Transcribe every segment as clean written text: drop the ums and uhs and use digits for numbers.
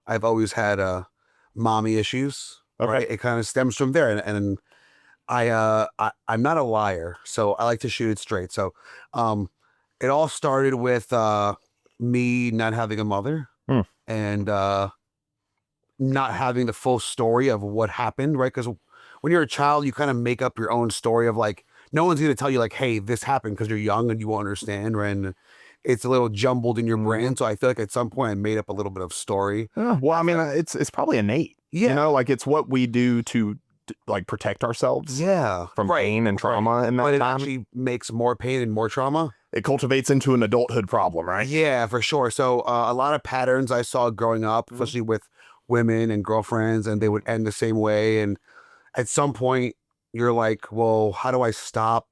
I've always had mommy issues. Okay. Right? It kind of stems from there, and I'm not a liar, so I like to shoot it straight. So, it all started with me not having a mother Hmm. and not having the full story of what happened, right? Because when you're a child, you kind of make up your own story of like, no one's going to tell you like, hey, this happened because you're young and you won't understand, right? And it's a little jumbled in your brain. So I feel like at some point I made up a little bit of story. Well, I mean, it's probably innate. Yeah. You know, like it's what we do to like protect ourselves. Yeah. From right, pain and trauma in that but it time. actually makes more pain and more trauma. It cultivates into an adulthood problem, right? Yeah, for sure. So a lot of patterns I saw growing up, especially with women and girlfriends, and they would end the same way. And at some point, you're like, well, how do I stop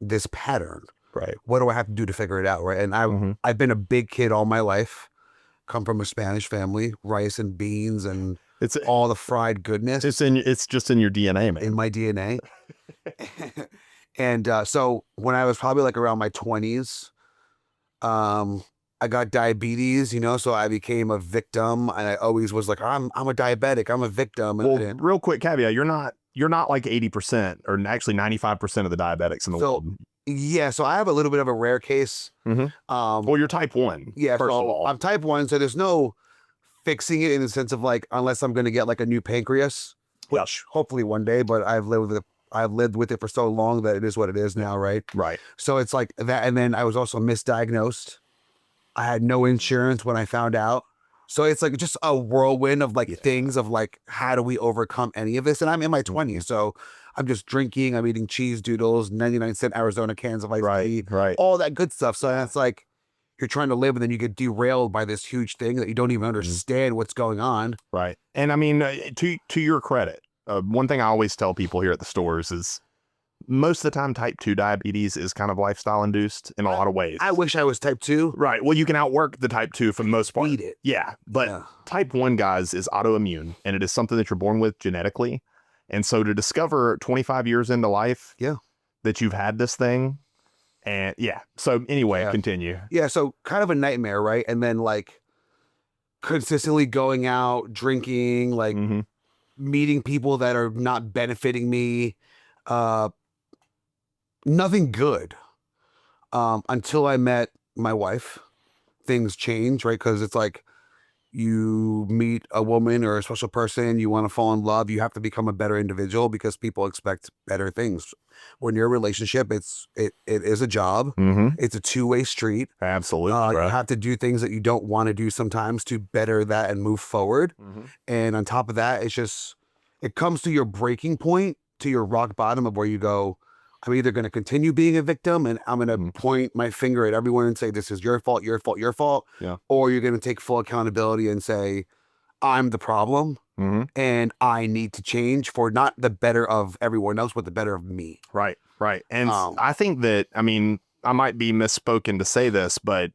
this pattern? Right. What do I have to do to figure it out? Right. And I've been a big kid all my life, come from a Spanish family, rice and beans and It's all the fried goodness. It's just in your DNA, man. In my DNA. And so when I was probably like around my 20s, I got diabetes, you know, so I became a victim, and I always was like, I'm a diabetic, I'm a victim. Well, real quick caveat, you're not like 80% or actually 95% of the diabetics in the world. Yeah, so I have a little bit of a rare case. Well, you're type 1. Yeah, first of all. I'm type 1, so there's no fixing it in the sense of like, unless I'm going to get like a new pancreas, which hopefully one day, but I've lived with it for so long that it is what it is now, right? Right. So it's like that, and then I was also misdiagnosed. I had no insurance when I found out. So it's like just a whirlwind of like things of like, how do we overcome any of this? And I'm in my 20s, so I'm just drinking, I'm eating cheese doodles, 99-cent Arizona cans of iced tea, all that good stuff. So that's like, you're trying to live and then you get derailed by this huge thing that you don't even understand what's going on. Right. And I mean, to your credit, one thing I always tell people here at the stores is most of the time type 2 diabetes is kind of lifestyle induced in a lot of ways. I wish I was type 2. Right. Well, you can outwork the type 2 for the most part. Beat it. Yeah. But type 1, guys, is autoimmune, and it is something that you're born with genetically. And so to discover 25 years into life that you've had this thing, and so anyway, continue. Yeah, so kind of a nightmare, right? And then like consistently going out, drinking, like meeting people that are not benefiting me, nothing good. Until I met my wife, things change, right? Because it's like you meet a woman or a special person, you want to fall in love, you have to become a better individual because people expect better things. When you're in a relationship, it is a job. It's a two-way street. Absolutely. You have to do things that you don't want to do sometimes to better that and move forward. And on top of that, it comes to your breaking point, to your rock bottom of where you go, I'm either going to continue being a victim and I'm going to point my finger at everyone and say, this is your fault, your fault, your fault. Yeah. Or you're going to take full accountability and say, I'm the problem and I need to change for not the better of everyone else, but the better of me. Right. Right. And I think that, I mean, I might be misspoken to say this, but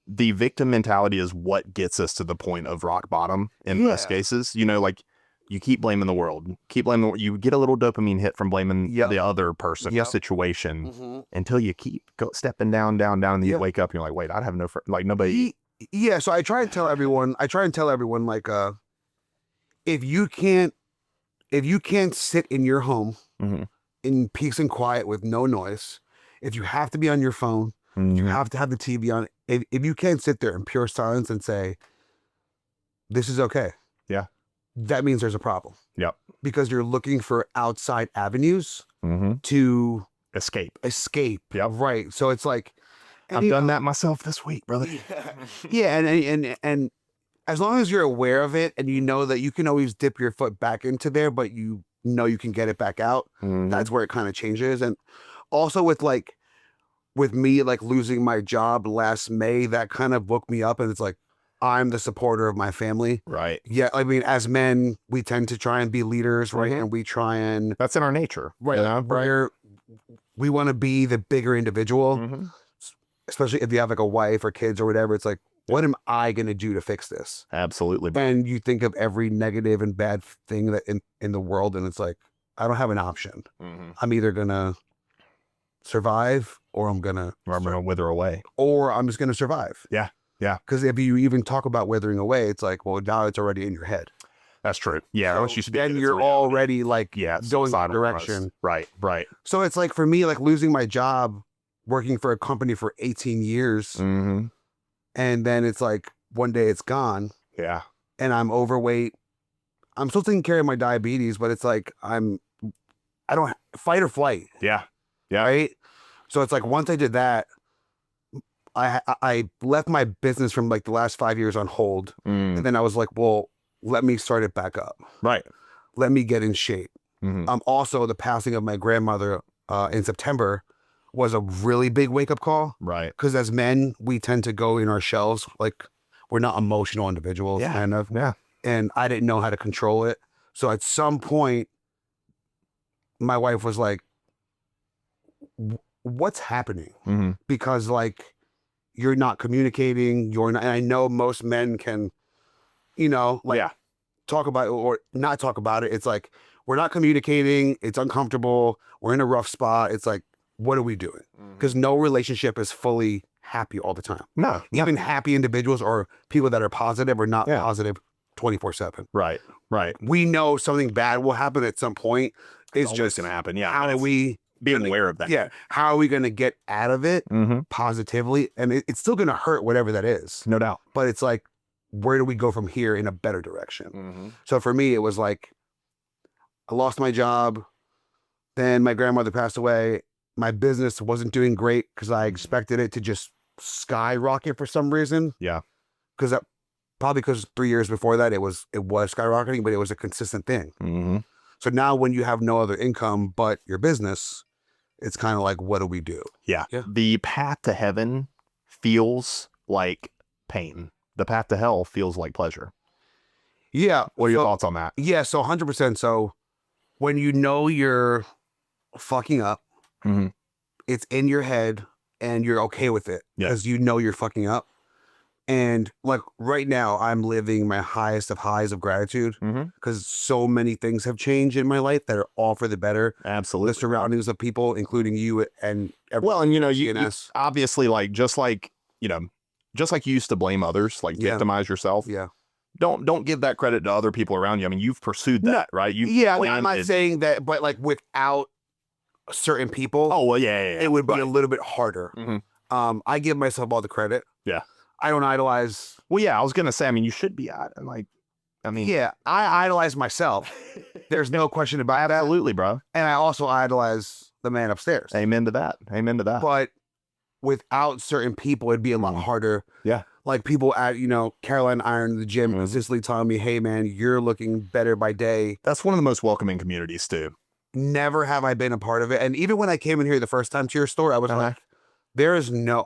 the victim mentality is what gets us to the point of rock bottom in most cases. You know, like, you keep blaming the world. You get a little dopamine hit from blaming the other person, the situation, until you keep stepping down, and then you wake up and you're like, wait, I have no friend. Like nobody. Yeah. So I try and tell everyone, like, if you can't sit in your home in peace and quiet with no noise, if you have to be on your phone, you have to have the TV on. If you can't sit there in pure silence and say, this is okay. Yeah. That means there's a problem. Yep. Because you're looking for outside avenues to escape. Yep. Right. So it's like, I've done that myself this week, brother. Yeah. And as long as you're aware of it and you know that you can always dip your foot back into there, but you know you can get it back out, that's where it kind of changes. And also with me, like losing my job last May, that kind of woke me up, and it's like, I'm the supporter of my family. Right. Yeah. I mean, as men, we tend to try and be leaders, right? And we try and... That's in our nature. Right. You know? We want to be the bigger individual, especially if you have like a wife or kids or whatever. It's like, what am I going to do to fix this? Absolutely. And you think of every negative and bad thing that in the world, and it's like, I don't have an option. I'm either going to survive or I'm going to wither away. Or I'm just going to survive. Yeah. Yeah. Because if you even talk about withering away, it's like, well, now it's already in your head. That's true. Yeah. So Once you speak then it, it's you're a reality. already like Yeah. going that suicidal direction. almost. Right. Right. So it's like for me, like losing my job, working for a company for 18 years, Mm-hmm. and then it's like one day it's gone, Yeah. and I'm overweight. I'm still taking care of my diabetes, but it's like I don't fight or flight, Yeah. Yeah. right? So it's like once I did that, I left my business from like the last 5 years on hold, Mm. and then I was like, well, let me start it back up. Right. Let me get in shape. Mm-hmm. Also, the passing of my grandmother in September was a really big wake up call. Right. Because as men, we tend to go in our shells, like we're not emotional individuals, Yeah. kind of. Yeah. And I didn't know how to control it. So at some point, my wife was like, what's happening? Mm-hmm. Because like you're not communicating, you're not, and I know most men can, like Yeah. talk about it or not talk about it. It's like, we're not communicating. It's uncomfortable. We're in a rough spot. It's like, what are we doing? Because no relationship is fully happy all the time. No. Even happy individuals or people that are positive or not positive 24/7. Right. Right. We know something bad will happen at some point. It's always just going to happen. Yeah. how are we being aware of that? Yeah. How are we going to get out of it Mm-hmm. positively? And it's still going to hurt, whatever that is. No doubt. But it's like, where do we go from here in a better direction? Mm-hmm. So for me, it was like, I lost my job. Then my grandmother passed away. My business wasn't doing great because I expected it to just skyrocket for some reason. Yeah. Because probably because 3 years before that, it was skyrocketing, but it was a consistent thing. Mm-hmm. So now when you have no other income but your business, it's kind of like, what do we do? Yeah. Yeah. The path to heaven feels like pain. The path to hell feels like pleasure. Yeah. What are your thoughts on that? Yeah. So 100%. So when you know you're fucking up, Mm-hmm. it's in your head and you're okay with it because you know you're fucking up. And like right now, I'm living my highest of highs of gratitude because so many things have changed in my life that are all for the better. Absolutely. The surroundings of people, including you and well, and you obviously like just like you used to blame others, like victimize yourself. Yeah. Don't give that credit to other people around you. I mean, you've pursued that, right? I'm not saying that, but like without certain people, it would be a little bit harder. Mm-hmm. I give myself all the credit. Yeah. I don't idolize. Well, yeah, I was gonna say. I mean, you should be I idolize myself. There's no question about that. Absolutely, bro. And I also idolize the man upstairs. Amen to that. Amen to that. But without certain people, it'd be a lot harder. Yeah. Like people at, Caroline Iron in the gym consistently telling me, hey, man, you're looking better by day. That's one of the most welcoming communities, too. Never have I been a part of it. And even when I came in here the first time to your store, I was like,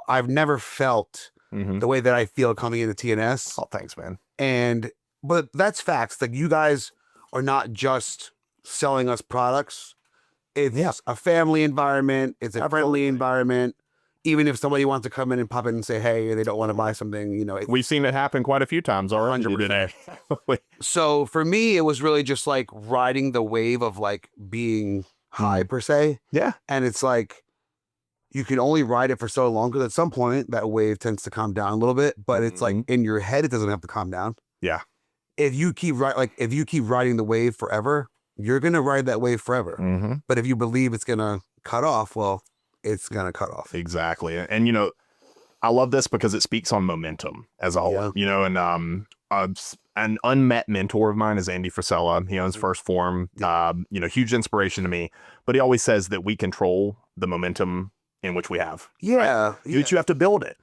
I've never felt the way that I feel coming into TNS. Oh, thanks, man. But that's facts. Like, you guys are not just selling us products. It's a family environment. It's a friendly environment. Even if somebody wants to come in and pop in and say, hey, they don't want to buy something, we've seen it happen quite a few times already 100%. today. So for me, it was really just like riding the wave of like being high per se. Yeah. And it's like, you can only ride it for so long because at some point that wave tends to calm down a little bit, but it's like in your head, it doesn't have to calm down. Yeah. If you keep riding the wave forever, you're going to ride that wave forever. But if you believe it's going to cut off, well, it's going to cut off. Exactly. And, I love this because it speaks on momentum as a whole, and an unmet mentor of mine is Andy Frisella. He owns First Form, huge inspiration to me, but he always says that we control the momentum in which we have. Yeah. Right? You have to build it.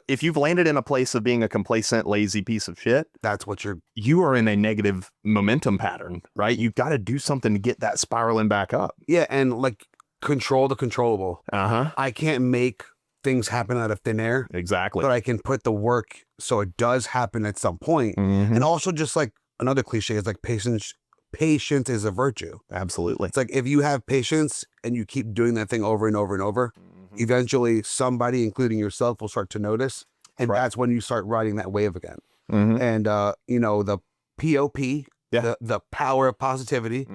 If you've landed in a place of being a complacent, lazy piece of shit, that's what you are in a negative momentum pattern, right? You've got to do something to get that spiraling back up. Yeah. And like control the controllable. I can't make things happen out of thin air. Exactly. But I can put the work so it does happen at some point. And also just like another cliche is like patience is a virtue. Absolutely. It's like if you have patience and you keep doing that thing over and over and over, eventually somebody, including yourself, will start to notice. And that's when you start riding that wave again. And, the POP, the power of positivity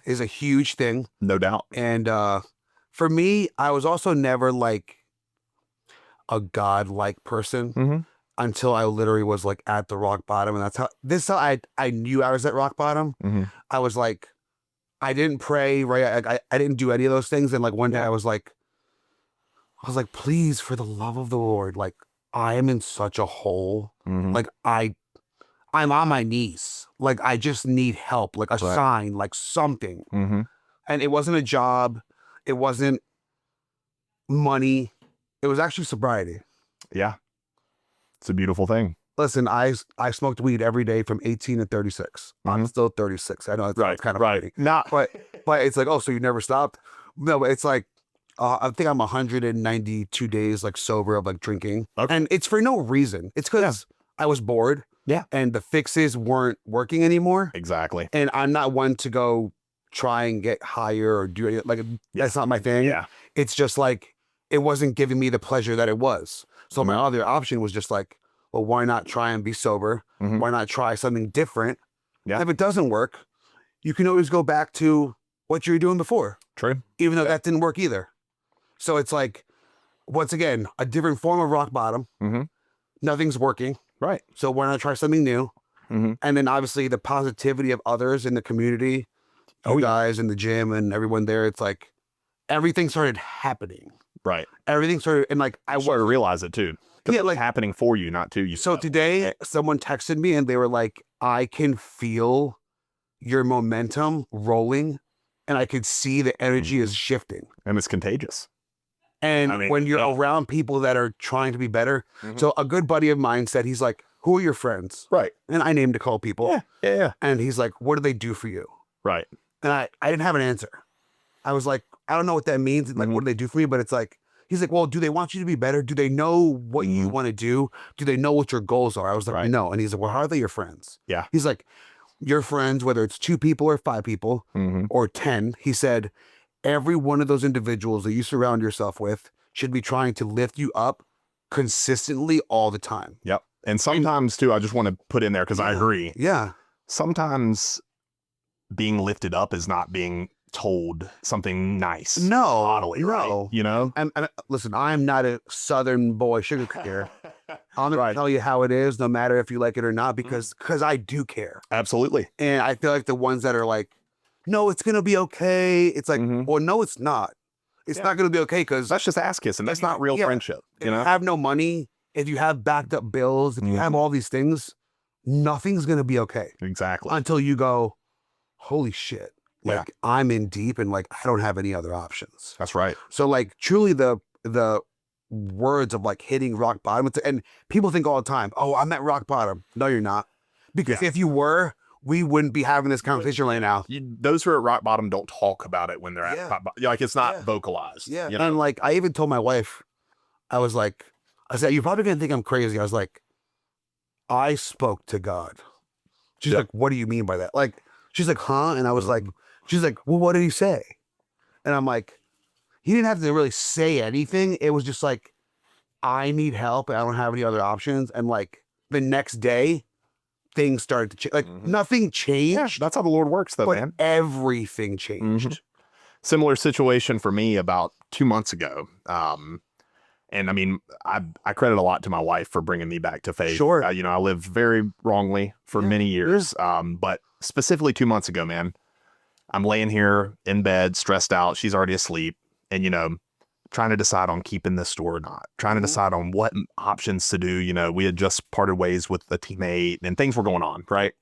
is a huge thing. No doubt. And for me, I was also never like a God-like person. until I literally was like at the rock bottom. And this is how I knew I was at rock bottom. I was like, I didn't pray, right? I didn't do any of those things. And like one day I was like, please, for the love of the Lord, like I am in such a hole. Like I'm on my knees. Like I just need help, like a sign, like something. And it wasn't a job. It wasn't money. It was actually sobriety. Yeah. It's a beautiful thing. Listen, I smoked weed every day from 18 to 36. I'm still 36. I know it's kind of funny. But it's like, oh, so you never stopped? No, but it's like, I think I'm 192 days like sober of like drinking. And it's for no reason. It's because I was bored. Yeah. And the fixes weren't working anymore. Exactly. And I'm not one to go try and get higher or do it. Like, that's not my thing. Yeah. It's just like, it wasn't giving me the pleasure that it was. So my other option was just like, well, why not try and be sober? Why not try something different? Yeah. If it doesn't work, you can always go back to what you were doing before. True. Even though that didn't work either. So it's like, once again, a different form of rock bottom. Nothing's working. Right. So why not try something new? And then obviously the positivity of others in the community, you guys in the gym and everyone there, it's like everything started happening. Right. Everything started, and like I started to realize it too. Yeah, like happening for you, not to you. So today, someone texted me and they were like, I can feel your momentum rolling and I could see the energy is shifting. And it's contagious. And when you're around people that are trying to be better. So a good buddy of mine said, he's like, who are your friends? Right. And I named a couple people. Yeah. And he's like, what do they do for you? Right. And I didn't have an answer. I was like, I don't know what that means. Like, what do they do for you? But it's like, he's like, well, do they want you to be better? Do they know what you want to do? Do they know what your goals are? I was like, no. And he's like, well, how are they your friends? Yeah. He's like, your friends, whether it's 2 people or 5 people or 10, he said, every one of those individuals that you surround yourself with should be trying to lift you up consistently all the time. Yep. And sometimes too, I just want to put in there because I agree. Yeah. Sometimes being lifted up is not being told something nice. No, bodily, right? You know? Listen, I'm not a Southern boy sugar care. I'm going to tell you how it is, no matter if you like it or not, because I do care. Absolutely. And I feel like the ones that are like, no, it's going to be okay. It's like, well, no, it's not. It's not going to be okay because that's just ass kissing. That's not real friendship. You know? If you have no money, if you have backed up bills, if you have all these things, nothing's going to be okay. Exactly. Until you go, holy shit. Like I'm in deep and like I don't have any other options. That's right. So like truly the words of like hitting rock bottom, and people think all the time, oh, I'm at rock bottom. No, you're not. Because if you were, we wouldn't be having this conversation right now. Those who are at rock bottom don't talk about it when they're at rock bottom. Like it's not vocalized. Yeah. You know? And like I even told my wife, I said, you're probably gonna think I'm crazy. I was like, I spoke to God. She's like, what do you mean by that? Like, she's like, huh? And I was like, she's like, well, what did he say? And I'm like, he didn't have to really say anything. It was just like, I need help and I don't have any other options. And like the next day, things started to change. Like nothing changed. Yeah, that's how the Lord works though, but man. Everything changed. Similar situation for me about 2 months ago. And I mean, I credit a lot to my wife for bringing me back to faith. Sure. You know, I lived very wrongly for many years. But specifically 2 months ago, man, I'm laying here in bed, stressed out. She's already asleep. And, you know, trying to decide on keeping this store or not, trying to decide on what options to do. You know, we had just parted ways with a teammate and things were going on. Right.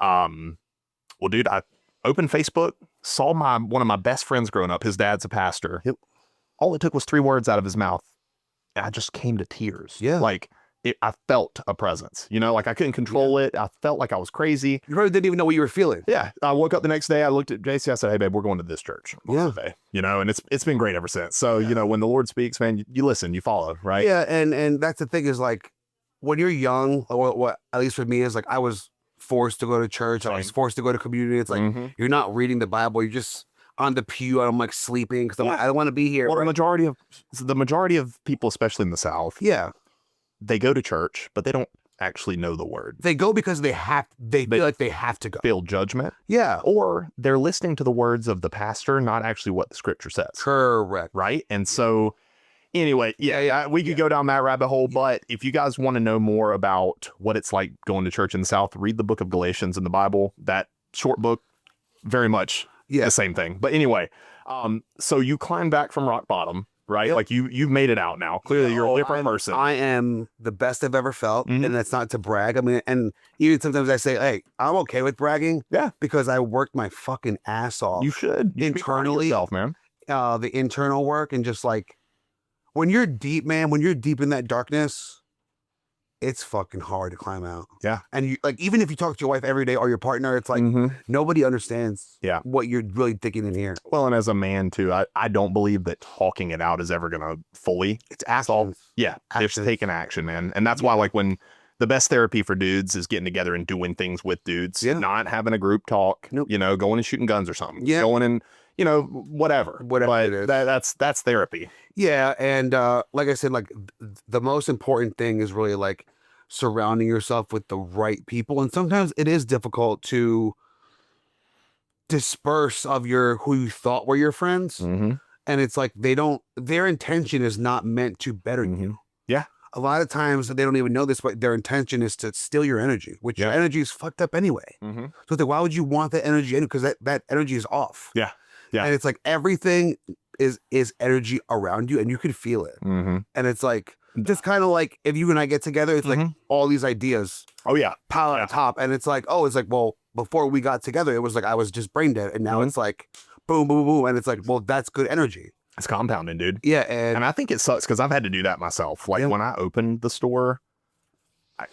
Well, dude, I opened Facebook, saw one of my best friends growing up. His dad's a pastor. All it took was 3 words out of his mouth. I just came to tears. Yeah. Like I felt a presence, you know, like I couldn't control it. I felt like I was crazy. You probably didn't even know what you were feeling. Yeah. I woke up the next day. I looked at JC. I said, hey, babe, we're going to this church. Today, you know, and it's been great ever since. So, you know, when the Lord speaks, man, you listen, you follow, right? Yeah. And that's the thing is like when you're young, or what at least for me is like I was forced to go to church. I was forced to go to community. It's like you're not reading the Bible. You're just on the pew. I'm like sleeping because I don't want to be here. Well, the majority of people, especially in the South, they go to church, but they don't actually know the word. They go because they feel like they have to go. Feel judgment. Yeah. Or they're listening to the words of the pastor, not actually what the scripture says. Correct. Right. And so Anyway, we could go down that rabbit hole, but if you guys want to know more about what it's like going to church in the South, read the book of Galatians in the Bible. That short book, very much the same thing. But anyway, so you climb back from rock bottom, right? Yep. Like you've made it out now. Clearly, you're a different person. I am the best I've ever felt, and that's not to brag. I mean, and even sometimes I say, hey, I'm okay with bragging, because I worked my fucking ass off. You should internally, yourself, man. The internal work, and just like when you're deep, man, when you're deep in that darkness, it's fucking hard to climb out. Yeah. And you like, even if you talk to your wife every day or your partner, it's like nobody understands what you're really thinking in here. Well, and as a man too, I don't believe that talking it out is ever gonna fully solve. Yeah. Just taking action, man. And that's why, like, when the best therapy for dudes is getting together and doing things with dudes, not having a group talk, you know, going and shooting guns or something, going and, you know, whatever but it is. That's therapy. Yeah. And like I said, like the most important thing is really like surrounding yourself with the right people. And sometimes it is difficult to disperse of who you thought were your friends. And it's like, their intention is not meant to better you. Yeah. A lot of times they don't even know this, but their intention is to steal your energy, which your energy is fucked up anyway. So it's like, why would you want that energy? Because that energy is off. Yeah. And it's like everything is energy around you, and you can feel it. And it's like, just kind of like if you and I get together, it's like all these ideas pile on top, and it's like, well, before we got together, it was like I was just brain dead, and now it's like boom, boom, boom, and it's like, well, that's good energy. It's compounding, dude. Yeah. And I think it sucks because I've had to do that myself. Like when I opened the store,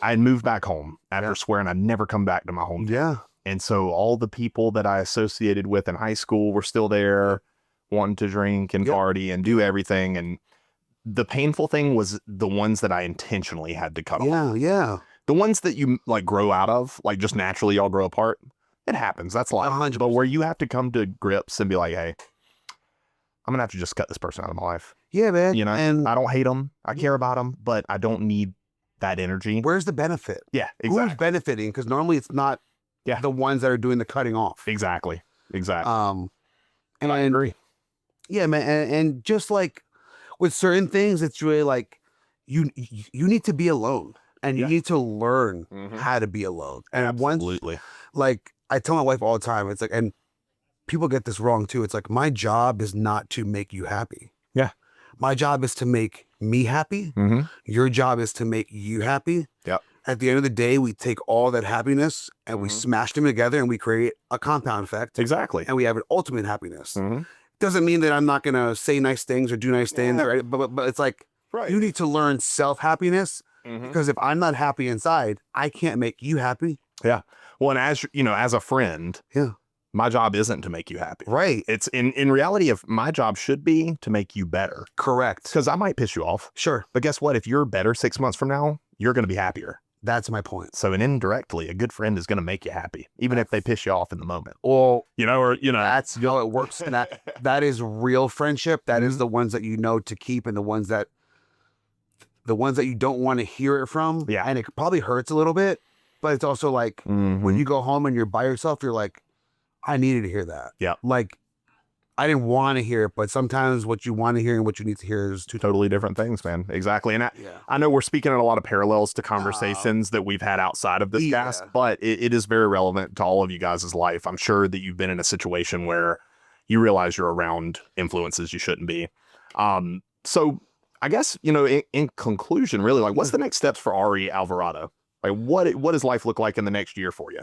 I moved back home after swearing I'd never come back to my home. Yeah. And so all the people that I associated with in high school were still there, wanting to drink and party and do everything. And the painful thing was the ones that I intentionally had to cut off. Yeah. The ones that you like grow out of, like just naturally y'all grow apart. It happens. That's life. 100%. But where you have to come to grips and be like, hey, I'm gonna have to just cut this person out of my life. Yeah, man. You know, and I don't hate them. I care about them, but I don't need that energy. Where's the benefit? Yeah, exactly. Who's benefiting? Because normally it's not the ones that are doing the cutting off. Exactly. And I agree. Yeah, man. And just like with certain things, it's really like you need to be alone, and you need to learn how to be alone. And Absolutely. Like I tell my wife all the time, it's like, and people get this wrong too. It's like, my job is not to make you happy. Yeah. My job is to make me happy. Your job is to make you happy. Yep. At the end of the day, we take all that happiness and we smash them together and we create a compound effect. Exactly. And we have an ultimate happiness. Doesn't mean that I'm not going to say nice things or do nice things, right? But it's like, you need to learn self-happiness, because if I'm not happy inside, I can't make you happy. Yeah. Well, and as you know, as a friend, my job isn't to make you happy. Right. It's in reality, if my job should be to make you better. Correct. Because I might piss you off. Sure. But guess what? If you're better 6 months from now, you're going to be happier. That's my point. So, and indirectly, a good friend is going to make you happy, even if they piss you off in the moment. Well, that's how it works. And that is real friendship. That is the ones that you know to keep, and the ones that you don't want to hear it from. Yeah. And it probably hurts a little bit, but it's also like when you go home and you're by yourself, you're like, I needed to hear that. Yeah. Like, I didn't want to hear it, but sometimes what you want to hear and what you need to hear is two totally different things, man. Exactly. And I know we're speaking in a lot of parallels to conversations that we've had outside of this cast, but it is very relevant to all of you guys' life. I'm sure that you've been in a situation where you realize you're around influences you shouldn't be. So I guess, in conclusion, really, like, what's the next steps for Ari Alvarado? Like, what does life look like in the next year for you?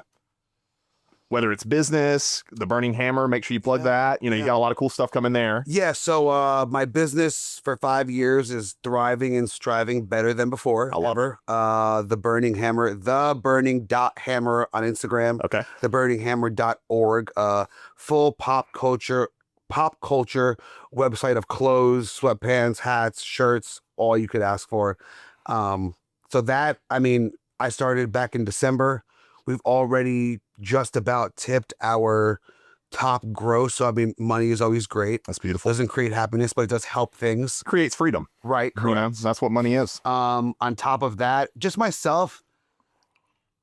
Whether it's business, the Burning Hammer, make sure you plug that. You got a lot of cool stuff coming there. Yeah. So my business for 5 years is thriving and striving better than before. I love her. The Burning Hammer, theburning.hammer on Instagram. Okay. Theburninghammer.org. Full pop culture website of clothes, sweatpants, hats, shirts, all you could ask for. So that, I started back in December. We've already just about tipped our top gross. So, money is always great. That's beautiful. Doesn't create happiness, but it does help things. Creates freedom. Right. That's what money is. On top of that, just myself,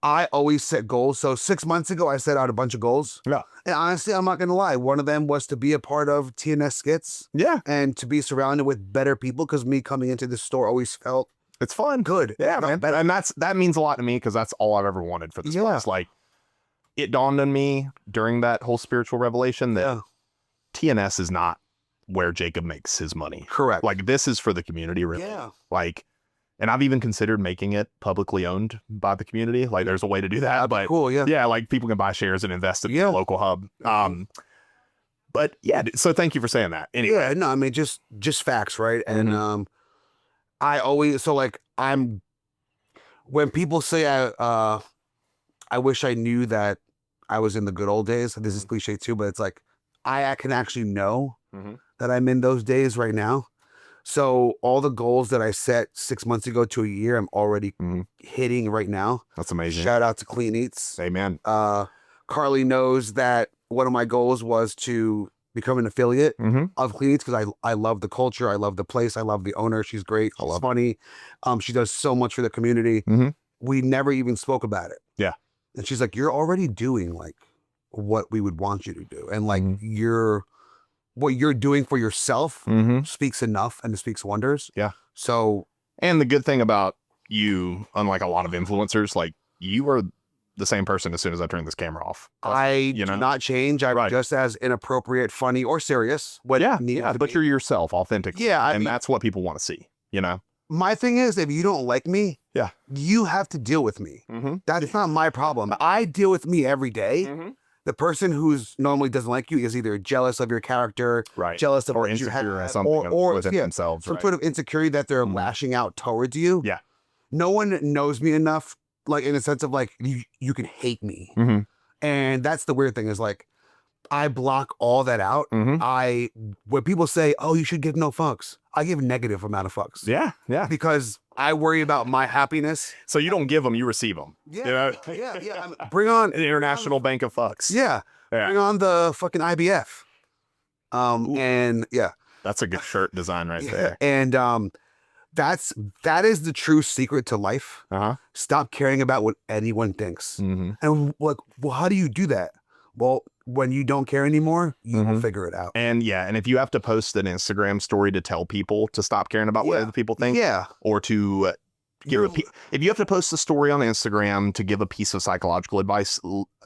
I always set goals. So 6 months ago, I set out a bunch of goals. Yeah. And honestly, I'm not going to lie. One of them was to be a part of TNS skits. Yeah. And to be surrounded with better people, because me coming into this store always felt It's fun. good. Yeah, man. And that means a lot to me because that's all I've ever wanted for this place. Like, it dawned on me during that whole spiritual revelation that TNS is not where Jacob makes his money. Correct. Like, this is for the community, really. Yeah. Like, and I've even considered making it publicly owned by the community. Like, there's a way to do that. But cool, yeah, like people can buy shares and invest in the local hub. But yeah, so thank you for saying that. Anyway. Yeah, no, I mean, just facts, right? And I always, so like, when people say I wish I knew that I was in the good old days, this is cliche too, but it's like, I can actually know that I'm in those days right now. So all the goals that I set 6 months ago to a year, I'm already hitting right now. That's amazing. Shout out to Clean Eats. Amen. Carly knows that one of my goals was to become an affiliate of Clean Eats because I love the culture. I love the place. I love the owner. She's great. She's funny. She does so much for the community. We never even spoke about it. Yeah. And she's like, you're already doing like what we would want you to do. And like what you're doing for yourself speaks enough and it speaks wonders. Yeah. So, and the good thing about you, unlike a lot of influencers, like you are the same person as soon as I turn this camera off. I do not change. I'm just as inappropriate, funny, or serious. But you're yourself, authentic. Yeah. And that's what people want to see, you know? My thing is, if you don't like me, you have to deal with me. That's not my problem. I deal with me every day. The person who's normally doesn't like you is either jealous of your character, jealous of or what insecure you have, or something, or within themselves, some sort of insecurity that they're lashing out towards you. Yeah. No one knows me enough, like in a sense of like, you can hate me. And that's the weird thing is like, I block all that out. When people say, oh, you should give no fucks, I give a negative amount of fucks. Yeah. Yeah. Because I worry about my happiness. So you don't give them, you receive them. Yeah. You know? Yeah. I mean, bring on an international bank of fucks. Yeah. Bring on the fucking IBF. And that's a good shirt design right there. And that is the true secret to life. Stop caring about what anyone thinks. And like, well, how do you do that? Well, when you don't care anymore, you will figure it out. And and if you have to post an Instagram story to tell people to stop caring about what other people think, or to if you have to post a story on Instagram to give a piece of psychological advice,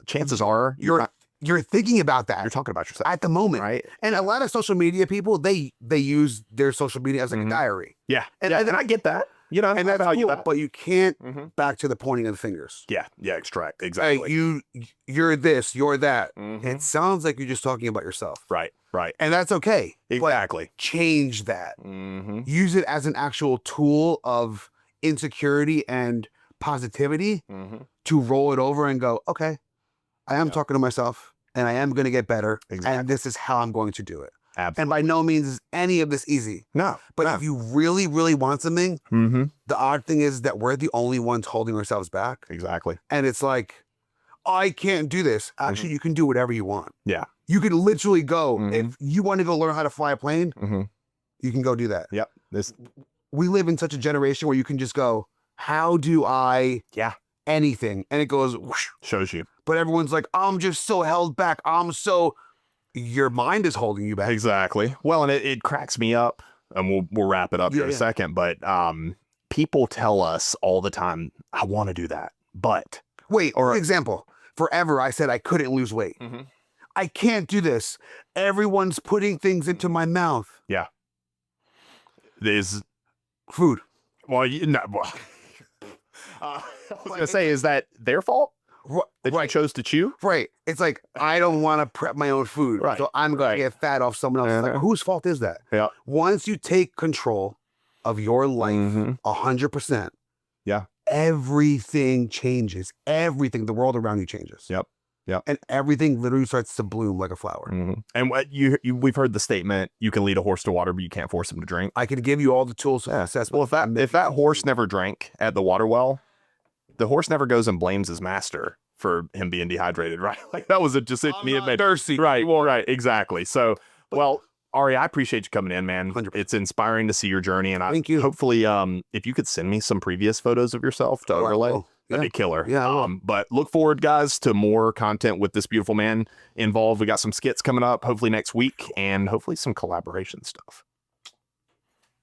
chances are you're thinking about that. You're talking about yourself at the moment, right? And a lot of social media people, they use their social media as like a diary. Yeah, and I get that. You know, and that's cool, but you can't back to the pointing of the fingers. Yeah, extract. Exactly. Hey, you're this, you're that. It sounds like you're just talking about yourself. Right. And that's okay. Exactly. Change that. Use it as an actual tool of insecurity and positivity to roll it over and go, okay, I am talking to myself and I am going to get better. And this is how I'm going to do it. Absolutely. And by no means is any of this easy. No. But if you really, really want something, the odd thing is that we're the only ones holding ourselves back. Exactly. And it's like, I can't do this. Actually, you can do whatever you want. Yeah. You can literally go. If you want to go learn how to fly a plane, you can go do that. Yep. We live in such a generation where you can just go, how do I anything? And it goes, whoosh. Shows you. But everyone's like, I'm just so held back. Your mind is holding you back. Exactly. Well, and it cracks me up, and we'll wrap it up here in a second. But people tell us all the time, I want to do that, but wait. For example, forever I said I couldn't lose weight. I can't do this. Everyone's putting things into my mouth. Yeah. There's food. Well, I was gonna say, is that their fault? That you chose to chew? Right. It's like, I don't want to prep my own food. Right. So I'm going to get fat off someone else. Like, whose fault is that? Yeah. Once you take control of your life 100%, everything changes. Everything, the world around you changes. Yep. And everything literally starts to bloom like a flower. And what we've heard the statement, you can lead a horse to water, but you can't force him to drink. I can give you all the tools to assess. Well, if that horse never drank at the water well, the horse never goes and blames his master for him being dehydrated, right? Like that was me and thirsty. Right. Well, right. Exactly. So, well, Ari, I appreciate you coming in, man. 100%. It's inspiring to see your journey. And Thank you. Hopefully, if you could send me some previous photos of yourself to overlay, That'd be killer. Yeah, I will. But look forward, guys, to more content with this beautiful man involved. We got some skits coming up, hopefully next week, and hopefully some collaboration stuff.